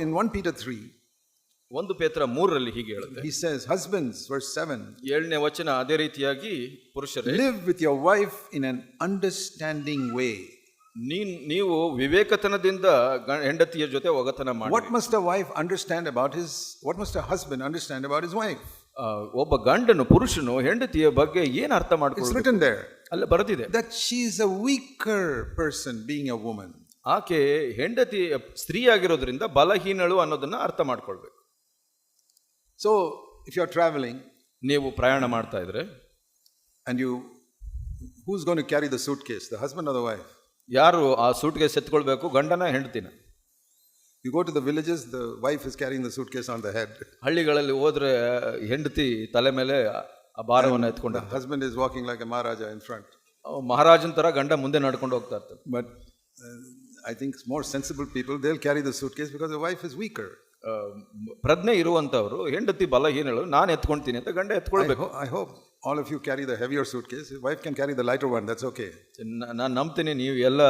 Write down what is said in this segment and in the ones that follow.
In 1 Peter 3, 1 ಪೇತ್ರ 3ರಲ್ಲಿ ಹೀಗೆ ಹೇಳುತ್ತೆ. he says, husbands, verse 7, 7ನೇ ವಚನ ಅದೇ ರೀತಿಯಾಗಿ ಪುರುಷರೇ, live with your wife in an understanding way. ನೀವು ವಿವೇಕತನದಿಂದ ಹೆಂಡತಿಯ ಜೊತೆ ಒಗತನ ಮಾಡಿ. What must a wife understand about what must a husband understand about his wife? ಒಬ್ಬ ಗಂಡನು ಪುರುಷನು ಹೆಂಡತಿಯ ಬಗ್ಗೆ ಏನು ಅರ್ಥ It's ಮಾಡ್ಕೊಳ್ಳಬೇಕು? written there ಅಲ್ಲ ಬರೆದಿದೆ. that she is a weaker person being a woman. ಆಕೆ ಹೆಂಡತಿ ಸ್ತ್ರೀ ಆಗಿರೋದ್ರಿಂದ ಬಲಹೀನಳು ಅನ್ನೋದನ್ನ ಅರ್ಥ ಮಾಡ್ಕೊಳ್ಬೇಕು. So if you are traveling, ನೀವು ಪ್ರಯಾಣ ಮಾಡ್ತಾ ಇದ್ರೆ, and who's going to carry the suitcase, the husband or the wife? ಯಾರು ಆ ಸೂಟ್ಕೇಸ್ ಎತ್ಕೊಳ್ಬೇಕು, ಗಂಡನ ಹೆಂಡತಿನ? You go to the villages, the wife is carrying the suitcase on the head. ಹಳ್ಳಿಗಳಲ್ಲಿ ಹೋದ್ರೆ ಹೆಂಡತಿ ತಲೆ ಮೇಲೆ ಆ ಭಾರವನ್ನು ಎತ್ಕೊಂಡ, The husband is walking like a maharaja in front. ಮಹಾರಾಜನ್ ತರ ಗಂಡ ಮುಂದೆ ನಡ್ಕೊಂಡು ಹೋಗ್ತಾ ಇರ್ತಾರೆ. But I think more sensible people, they'll carry the suitcase because the wife is weaker. ಪ್ರಜ್ಞೆ ಇರುವಂತವರು ಹೆಂಡತಿ ಬಲಹೀನಳು, ನಾನು ಎತ್ಕೊಂತೀನಿ ಅಂತ ಗಂಡ ಎತ್ಕೊಳ್ಬೇಕು. I hope all of you carry the heavier suitcase. Your wife can carry the lighter one, that's okay. ನಾನು ನಂಬ್ತೀನಿ ನೀವು ಎಲ್ಲ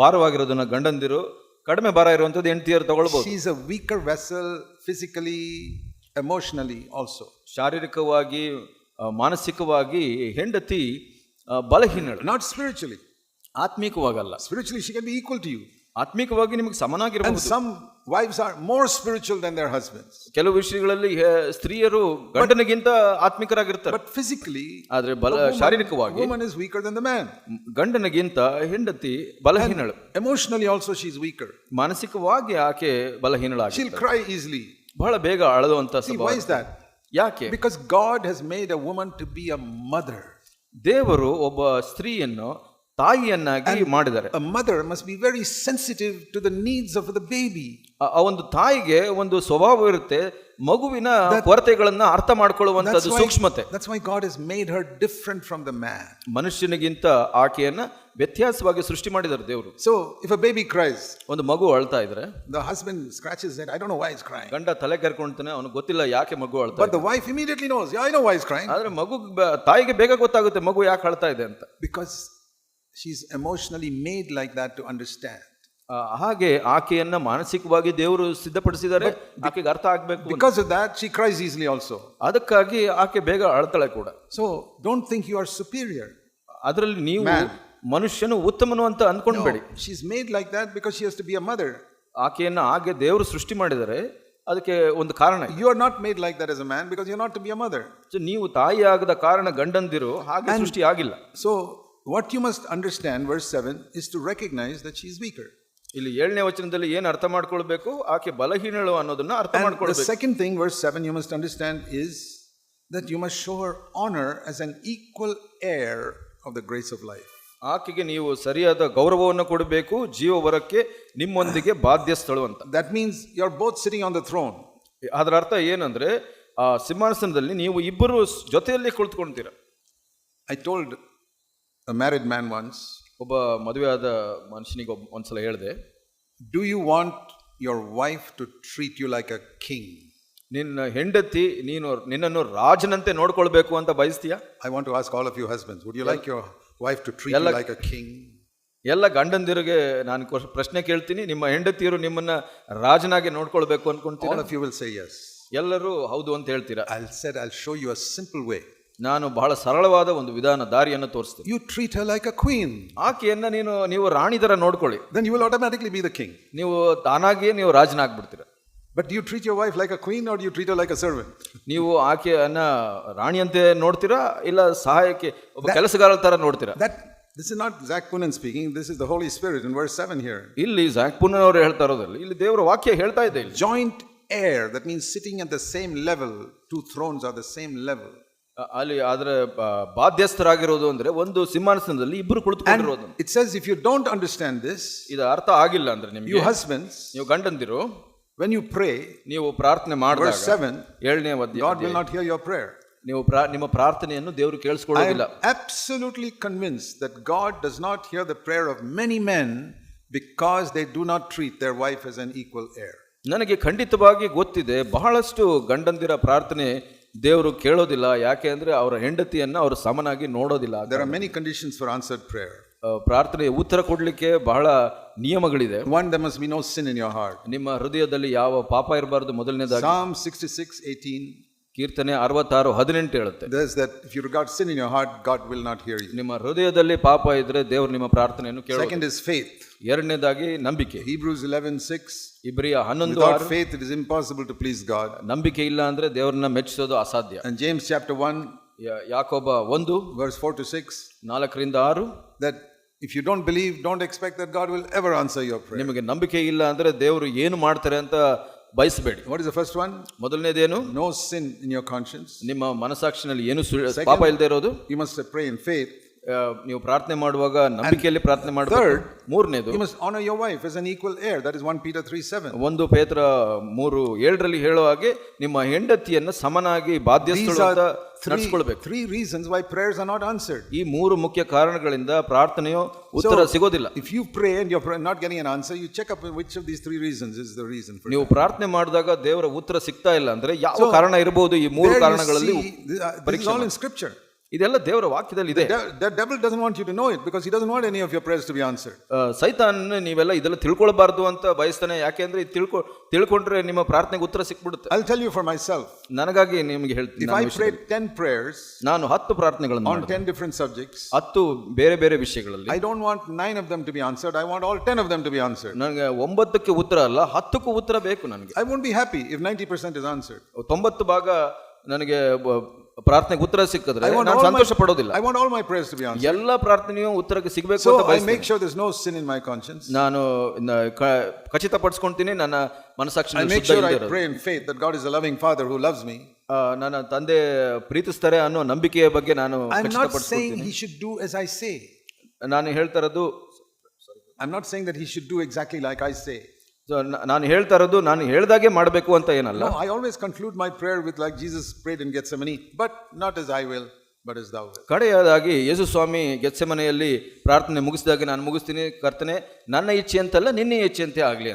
ಭಾರವಾಗಿರೋದನ್ನ ಗಂಡಂದಿರು, ಕಡಿಮೆ ಭಾರ ಇರುವಂತದ್ದು ಹೆಂಡತಿಯರು ತಗೊಳ್ಬಹುದು. She is a weaker vessel physically, emotionally also. ಶಾರೀರಿಕವಾಗಿ ಮಾನಸಿಕವಾಗಿ ಹೆಂಡತಿ ಬಲಹೀನಳು. Not spiritually. ಆತ್ಮಿಕವಾಗಲ್ಲ. Spiritually she can be equal to you. ಆತ್ಮಿಕವಾಗಿ ನಿಮಗೆ And ಸಮನಾಗಿರಬಹುದು. some wives are more spiritual than their husbands. ಕೆಲವು ವಿಷಯಗಳಲ್ಲಿ ಸ್ತ್ರೀಯರು ಗಂಡನಿಗಿಂತ ಆತ್ಮಿಕರಾಗಿರ್ತಾರೆ. But physically, ಆದ್ರೆ ಶಾರೀರಿಕವಾಗಿ woman is weaker than the man. ಗಂಡನಿಗಿಂತ ಹೆಂಡತಿ ಬಲಹೀನಳು. Emotionally also she is weaker. ಮಾನಸಿಕವಾಗಿ ಆಕೆ ಬಲಹೀನಳಾಗಿ She'll cry easily. ಬಹಳ ಬೇಗ ಅಳದುವಂತ See, ಸ್ವಭಾವ. why is that? ಯಾಕೆ? Because God has made a woman to be a mother. ದೇವರು ಒಬ್ಬ ಸ್ತ್ರೀಯನ್ನು ತಾಯಿಯನ್ನಾಗಿ ಮಾಡಿದ್ದಾರೆ. A mother must be very sensitive to the needs of the baby. ಆ ಒಂದು ತಾಯಿಗೆ ಒಂದು ಸ್ವಭಾವ ಇರುತ್ತೆ, ಮಗುವಿನ ಕೊರತೆಗಳನ್ನ ಅರ್ಥ ಮಾಡ್ಕೊಳ್ಳುವಂತದ್ದು ಸೂಕ್ಷ್ಮತೆ. That's why God has made her different from the man. ಮನುಷ್ಯನಿಗಿಂತ ಆಕೆಯನ್ನ ವ್ಯತ್ಯಾಸವಾಗಿ ಸೃಷ್ಟಿ ಮಾಡಿದ್ದಾರೆ ದೇವರು. So if a baby cries, ಒಂದು ಮಗು ಅಳ್ತಾ ಇದ್ರೆ the husband scratches his head, I don't know why he's crying. ಗಂಡ ತಲೆ ಕೆರ್ಕೊಂತಾನೆ, ಅವನಿಗೆ ಗೊತ್ತಿಲ್ಲ ಯಾಕೆ ಮಗು ಅಳ್ತಾ But ಇದೆ. the wife immediately knows, yeah, I know why he's crying. ಆದ್ರೆ ತಾಯಿಗೆ ಬೇಗ ಗೊತ್ತಾಗುತ್ತೆ ಮಗು ಯಾಕೆ ಅಳ್ತಾ ಇದೆ ಅಂತ. Because she's emotionally made like that to understand. ಹಾಗೆ ಆಕೆಯನ್ನ ಮಾನಸಿಕವಾಗಿ ದೇವರು ಸಿದ್ಧಪಡಿಸಿದ್ದಾರೆ, ಆಕೆಗೆ ಅರ್ಥ ಆಗ್ಬೇಕು. Because of that she cries easily also. ಅದಕ್ಕಾಗಿ ಆಕೆ ಬೇಗ ಅಳ್ತಾಳೆ ಕೂಡ. So don't think you are superior. ಅದರಲ್ಲಿ ನೀವು ಮನುಷ್ಯನು ಉತ್ತಮನು ಅಂತ ಅನ್ಕೊಂಡ್ಬೇಡಿ. She's made like that because she has to be a mother. ಆಕೆಯನ್ನ ಹಾಗೆ ದೇವರು ಸೃಷ್ಟಿ ಮಾಡಿದರೆ ಅದಕ್ಕೆ ಒಂದು ಕಾರಣ. You are not made like that as a man because you're not to be a mother. ನೀವು ತಾಯಿ ಆಗದ ಕಾರಣ ಗಂಡಂದಿರು ಹಾಗೆ ಸೃಷ್ಟಿ ಆಗಿಲ್ಲ. So what you must understand, verse 7, is to recognize that she is weaker. ಇಲ್ಲಿ 7ನೇ ವಚನದಲ್ಲಿ ಏನು ಅರ್ಥ ಮಾಡ್ಕೊಳ್ಬೇಕು, ಆಕೆ ಬಲಹೀನಳು ಅನ್ನೋದನ್ನ ಅರ್ಥ ಮಾಡ್ಕೊಳ್ಬೇಕು. The second thing, verse 7, you must understand is that you must show her honor as an equal heir of the grace of life. ಆಕೆಗೆ ನೀವು ಸರಿಯಾದ ಗೌರವವನ್ನು ಕೊಡಬೇಕು, ಜೀವವರಕ್ಕೆ ನಿಮ್ಮೊಂದಿಗೆ ಬಾಧ್ಯಸ್ಥಳು ಅಂತ. That means you're both sitting on the throne. ಅದರ ಅರ್ಥ ಏನಂದ್ರೆ ಆ ಸಿಂಹಾಸನದಲ್ಲಿ ನೀವು ಇಬ್ಬರು ಜೊತೆಯಲ್ಲಿ ಕುಳಿತುಕೊಳ್ತೀರ. I told a married man once, ಒಬ್ಬ ಮದುವೆಯಾದ ಮನುಷ್ಯನಿಗೆ ಒಂದ್ಸಲ ಹೇಳಿದೆ, do you want your wife to treat you like a king? ನಿನ್ನ ಹೆಂಡತಿ ನಿನ್ನನ್ನು ರಾಜನಂತೆ ನೋಡ್ಕೊಳ್ಬೇಕು ಅಂತ ಬಯಸ್ತೀಯಾ? I want to ask all of you husbands, would you like your wife to treat you like a king? ಎಲ್ಲ ಗಂಡಂದಿರಿಗೆ ನಾನು ಪ್ರಶ್ನೆ ಕೇಳ್ತೀನಿ, ನಿಮ್ಮ ಹೆಂಡತಿಯರು ನಿಮ್ಮನ್ನ ರಾಜನಾಗಿ ನೋಡ್ಕೊಳ್ಬೇಕು ಅನ್ಕೊಂತೀರಾ? All of you will say yes. ಎಲ್ಲರೂ ಹೌದು ಅಂತ ಹೇಳ್ತೀರಾ? I'll show you a simple way. ನಾನು ಬಹಳ ಸರಳವಾದ ಒಂದು ವಿಧಾನ, ದಾರಿಯನ್ನು ತೋರಿಸ್ತೀನಿ. You treat her like a queen. ಆಕೆಯನ್ನ ನೀವು ರಾಣಿ ತರ ನೋಡ್ಕೊಳ್ಳಿ. Then you will automatically be the king. ನೀವು ತಾನಾಗಿಯೇ ನೀವು ರಾಜನಾಗ್ಬಿಡ್ತೀರಾ. But do you treat your wife like a queen or do you treat her like a servant? ನೀವು ಆಕೆಯನ್ನ ರಾಣಿಯಂತೆ ನೋಡ್ತೀರಾ, ಇಲ್ಲ ಸಹಾಯಕ್ಕೆ ಒಬ್ಬ ಕೆಲಸಗಾರರ ತರ ನೋಡ್ತೀರಾ? This is not Zach Poonen speaking, this is the Holy Spirit in verse 7 here. ಇಲ್ಲಿ Zac Poonen ಅವರು ಹೇಳ್ತಾ ಇರೋದ್ರಲ್ಲಿ ಇಲ್ಲಿ ದೇವರ ವಾಕ್ಯ ಹೇಳ್ತಾ ಇದೆ. Joint heir, that means sitting at the same level. Two thrones are the same level. ಅಲ್ಲಿ ಆದ್ರೆ ಬಾಧ್ಯಸ್ಥರಾಗಿರೋದು ಅಂದ್ರೆ ಒಂದು ಸಿಂಹಾಸನದಲ್ಲಿ ಇಬ್ಬರು ಕುಳಿತುಕೊಂಡಿರೋದು. It says if you don't understand this, ಇದು ಅರ್ಥ ಆಗಿಲ್ಲ ಅಂದ್ರೆ ನಿಮಗೆ, you husbands, ನೀವು ಗಂಡಂದಿರು, when you pray, ನೀವು ಪ್ರಾರ್ಥನೆ ಮಾಡಿದಾಗ, verse 7, 7ನೇ God will not hear your prayer. ನೀವು ನಿಮ್ಮ ಪ್ರಾರ್ಥನೆಯನ್ನು ದೇವರು ಕೇಳಿಸಿಕೊಳ್ಳೋದಿಲ್ಲ. I am absolutely convinced that God does not hear the prayer of many men because they do not treat their wife as an equal heir. ನನಗೆ ಖಂಡಿತವಾಗಿ ಗೊತ್ತಿದೆ, ಬಹಳಷ್ಟು ಗಂಡಂದಿರ ಪ್ರಾರ್ಥನೆ ದೇವರು ಕೇಳೋದಿಲ್ಲ. ಯಾಕೆ ಅಂದ್ರೆ ಅವರ ಹೆಂಡತಿಯನ್ನ ಅವರು ಸಮನಾಗಿ ನೋಡೋದಿಲ್ಲ. There are many conditions for answered prayer. ಪ್ರಾರ್ಥನೆ ಉತ್ತರ ಕೊಡ್ಲಿಕ್ಕೆ ಬಹಳ ನಿಯಮಗಳಿದೆ. One, there must be no sin in your heart. ನಿಮ್ಮ ಹೃದಯದಲ್ಲಿ ಯಾವ ಪಾಪ ಇರಬಾರದು. ಮೊದಲನೇದಾಗಿ Psalm 66:18. ಕೀರ್ತನೆ 66:18 ಹೇಳುತ್ತೆ, There's that if you regard sin in your heart, God will not hear you. ನಿಮ್ಮ ಹೃದಯದಲ್ಲಿ ಪಾಪ ಇದ್ರೆ ದೇವರು ನಿಮ್ಮ ಪ್ರಾರ್ಥನೆಯನ್ನು ಕೇಳೋದಿಲ್ಲ. Second is faith. ಎರಡನೇದಾಗಿ ನಂಬಿಕೆ. Hebrews 11:6. ಇಬ್ರಿಯ 11:6. Without faith it is impossible to please God. ನಂಬಿಕೆ ಇಲ್ಲ ಅಂದ್ರೆ ದೇವರನ್ನ ಮೆಚ್ಚಿಸೋದು ಅಸಾಧ್ಯ. And James chapter 1 ಯಾಕೋಬ 1 verse 4 to 6. 4-6 That if you don't believe, don't expect that God will ever answer your prayer. ನಿಮಗೆ ನಂಬಿಕೆ ಇಲ್ಲ ಅಂದ್ರೆ ದೇವರು ಏನು ಮಾಡ್ತಾರೆ ಅಂತ ಬಯಸಬೇಡಿ. What is the first one? ಮೊದಲನೇದೇನು? No sin in your conscience. ನಿಮ್ಮ ಮನಸಾಕ್ಷಿನಲ್ಲಿ ಏನು ಪಾಪ ಇಲ್ಲದೆ ಇರೋದು. You must pray in faith. ನೀವು ಪ್ರಾರ್ಥನೆ ಮಾಡುವಾಗ ನಂಬಿಕೆಯಲ್ಲಿ ಪ್ರಾರ್ಥನೆ ಮಾಡಬೇಕು. ಮೂರನೇದು, you must honor your wife as an equal heir. That is 1 Peter 3:7. 1 ಪೇತ್ರ 3:7 ಹೇಳೋ ಹಾಗೆ ನಿಮ್ಮ ಹೆಂಡತಿಯನ್ನು ಸಮನಾಗಿ ಬಾಧ್ಯಸ್ಥಳು ಅಂತ ನಡೆಸಿಕೊಳ್ಳಬೇಕು. Three reasons why prayers are not answered. ಈ ಮೂರು ಮುಖ್ಯ ಕಾರಣಗಳಿಂದ ಪ್ರಾರ್ಥನೆಯು ಉತ್ತರ ಸಿಗೋದಿಲ್ಲ. If you pray and you're not getting an answer, you check up which of these three reasons is the reason for it. ನೀವು ಪ್ರಾರ್ಥನೆ ಮಾಡಿದಾಗ ದೇವರ ಉತ್ತರ ಸಿಗ್ತಾ ಇಲ್ಲ ಅಂದ್ರೆ ಯಾವ ಕಾರಣ ಇರಬಹುದು? ಈ ಮೂರು ಕಾರಣಗಳಲ್ಲಿ this is all in scripture. ಇದೆಲ್ಲ ದೇವರ ವಾಕ್ಯದಲ್ಲಿ ಇದೆ. The devil doesn't want you to know it because he doesn't want any of your prayers to be answered. ಸೈತಾನ್ ನೀವೆಲ್ಲ ಇದೆಲ್ಲ ತಿಳ್ಕೊಳ್ಬಾರ್ದು ಅಂತ ಬಯಸ್ತಾನೆ. ಯಾಕೆಂದ್ರೆ ತಿಳ್ಕೊಂಡ್ರೆ ನಿಮ್ಮ ಪ್ರಾರ್ಥನೆಗೆ ಉತ್ತರ ಸಿಕ್ಬಿಡುತ್ತೆ. I'll tell you for myself. ನನಗಾಗಿ ನಿಮಗೆ ಹೇಳ್ತೀನಿ, if I prayed 10 prayers, ನಾನು 10 ಪ್ರಾರ್ಥನೆಗಳನ್ನು on 10 different subjects, 10 ಬೇರೆ ಬೇರೆ ವಿಷಯಗಳಲ್ಲಿ, I don't want 9 of them to be answered. I want all 10 of them to be answered. ನನಗೆ 9ಕ್ಕೆ ಉತ್ತರ ಅಲ್ಲ, 10ಕ್ಕೂ ಉತ್ತರ ಬೇಕು ನನಗೆ. I won't be happy if 90% is answered. 90 ಭಾಗ ನನಗೆ ಪ್ರಾರ್ಥನೆಗೆ ಉತ್ತರ ಸಿಕ್ಕಿದ್ರೆ ನಾನು ಸಂತೋಷ ಪಡೋದಿಲ್ಲ. I want all my prayers to be answered. ಎಲ್ಲ ಪ್ರಾರ್ಥನೆಯು ಉತ್ತರಕ್ಕೆ ಸಿಗಬೇಕು ಅಂತ ಬಯಸ್ತೀನಿ. I make sure there's no sin in my conscience. ನಾನು ಖಚಿತಪಡಿಸಿಕೊಂತೀನಿ ನನ್ನ ಮನಸ್ಸಾಕ್ಷಿ ಶುದ್ಧ ಇದೆ. I make sure I pray in faith that God is a loving father who loves me. ನನ್ನ ತಂದೆ ಪ್ರೀತಿಸ್ತಾರೆ ಅನ್ನೋ ನಂಬಿಕೆಯ ಬಗ್ಗೆ ನಾನು ಖಚಿತಪಡಿಸಿಕೊಂತೀನಿ. I'm not saying he should do as I say. ನಾನು ಹೇಳ್ತಾ ಇರೋದು, I'm not saying that he should do exactly like I say. ನಾನು ಹೇಳ್ತಾ ಇರೋದು ನಾನು ಹೇಳ್ದಾಗೆ ಮಾಡಬೇಕು ಅಂತ ಏನಲ್ಲ. No, I always conclude my prayer with like Jesus prayed in Gethsemane, but not as I will, but as thou wilt. ಕಡೆಯದಾಗಿ ಯೇಸು ಸ್ವಾಮಿ ಗೆತ್ಸೆಮನೆಯಲ್ಲಿ ಪ್ರಾರ್ಥನೆ ಮುಗಿಸಿದಾಗ ನಾನು ಮುಗಿಸ್ತೀನಿ, ಕರ್ತನೆ ನನ್ನ ಇಚ್ಛೆ ಅಂತಲ್ಲ ನಿನ್ನ ಇಚ್ಛೆ ಅಂತೆ ಆಗಲಿ.